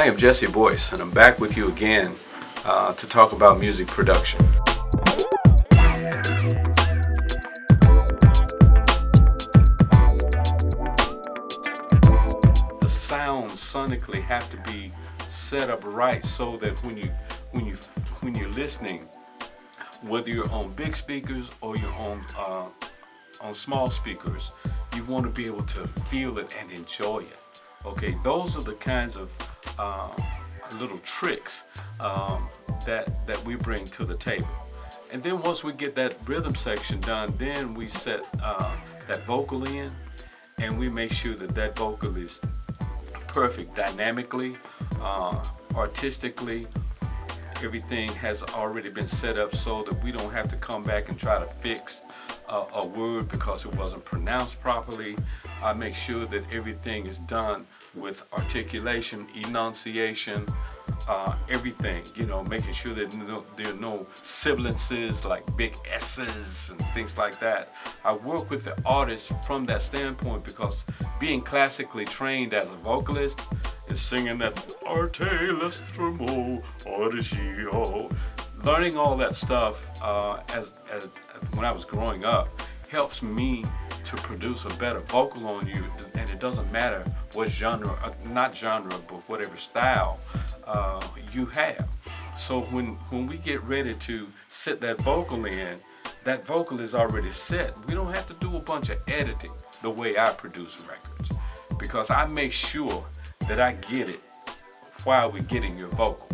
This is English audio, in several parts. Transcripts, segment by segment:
am Jesse Boyce, and I'm back with you again to talk about music production. The sounds sonically have to be set up right so that when you're listening, whether you're on big speakers or you're on small speakers, you want to be able to feel it and enjoy it. Okay, those are the kinds of little tricks that we bring to the table. And then once we get that rhythm section done, then we set that vocal in, and we make sure that vocal is perfect dynamically, artistically. Everything has already been set up so that we don't have to come back and try to fix a word because it wasn't pronounced properly. I make sure that everything is done with articulation, enunciation, everything, making sure that there are no sibilances like big S's and things like that. I work with the artist from that standpoint because being classically trained as a vocalist is singing that Arte Lestremo, Origio. Learning all that stuff as when I was growing up helps me to produce a better vocal on you, and it doesn't matter what genre, not genre, but whatever style you have. So when we get ready to set that vocal in, that vocal is already set. We don't have to do a bunch of editing the way I produce records, because I make sure that I get it while we're getting your vocal.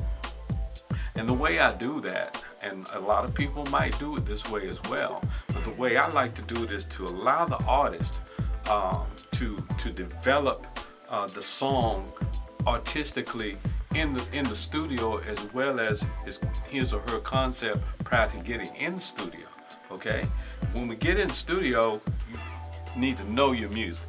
And the way I do that, and a lot of people might do it this way as well, but the way I like to do it is to allow the artist to develop the song artistically in the studio, as well as his or her concept prior to getting in the studio. Okay, when we get in the studio, you need to know your music.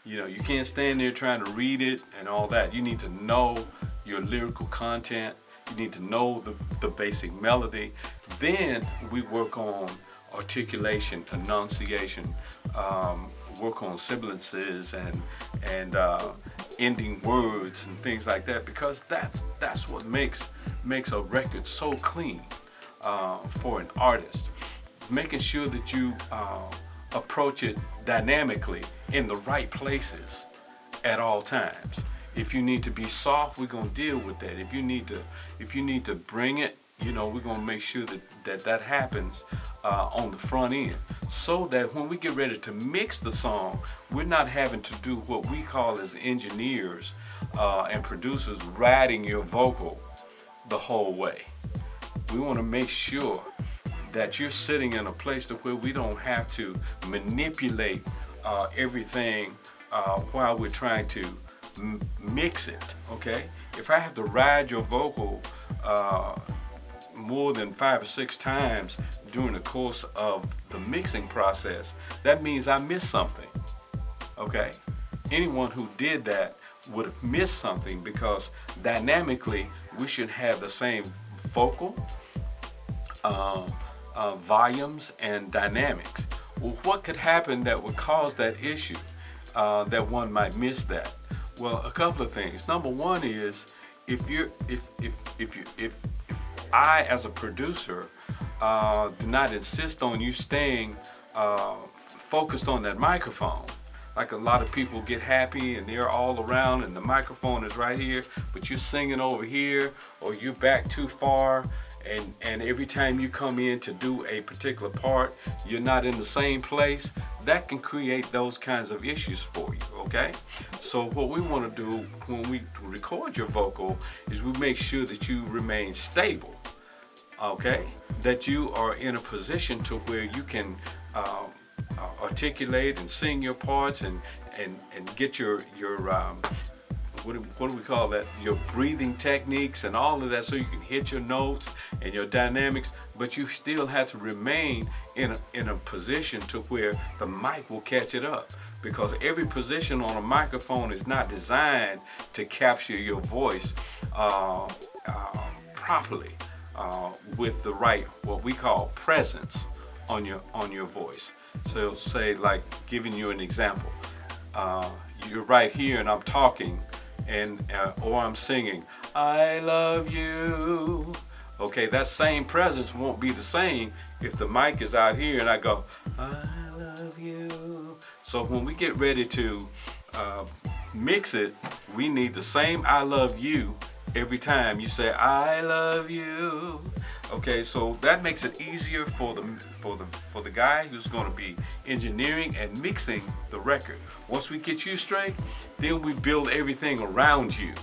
You can't stand there trying to read it and all that. You need to know your lyrical content. You need to know the basic melody. Then we work on articulation, enunciation, work on sibilances and ending words and things like that, because that's what makes a record so clean for an artist. Making sure that you approach it dynamically in the right places at all times. If you need to be soft, we're gonna deal with that. If you need to bring it, we're gonna make sure that happens on the front end, so that when we get ready to mix the song, we're not having to do what we call as engineers and producers riding your vocal the whole way. We want to make sure that you're sitting in a place to where we don't have to manipulate everything while we're trying to mix it. Okay, if I have to ride your vocal more than 5 or 6 times during the course of the mixing process, that means I missed something. Okay, anyone who did that would have missed something, because dynamically we should have the same vocal volumes and dynamics. Well, what could happen that would cause that issue, that one might miss that? Well, a couple of things. Number one is if I, as a producer, do not insist on you staying focused on that microphone. Like a lot of people get happy and they're all around and the microphone is right here, but you're singing over here, or you're back too far, and every time you come in to do a particular part, you're not in the same place. That can create those kinds of issues for you, okay? So what we want to do when we record your vocal is we make sure that you remain stable, okay? That you are in a position to where you can articulate and sing your parts and get your what do we call that? Your breathing techniques and all of that, so you can hit your notes and your dynamics, but you still have to remain in a position to where the mic will catch it up, because every position on a microphone is not designed to capture your voice properly with the right, what we call presence on your voice. So say, like, giving you an example, you're right here and I'm talking, and or I'm singing, I love you. Okay, that same presence won't be the same if the mic is out here and I go, I love you. So when we get ready to mix it, we need the same I love you every time you say I love you. Okay, so that makes it easier for the guy who's going to be engineering and mixing the record. Once we get you straight, then we build everything around you.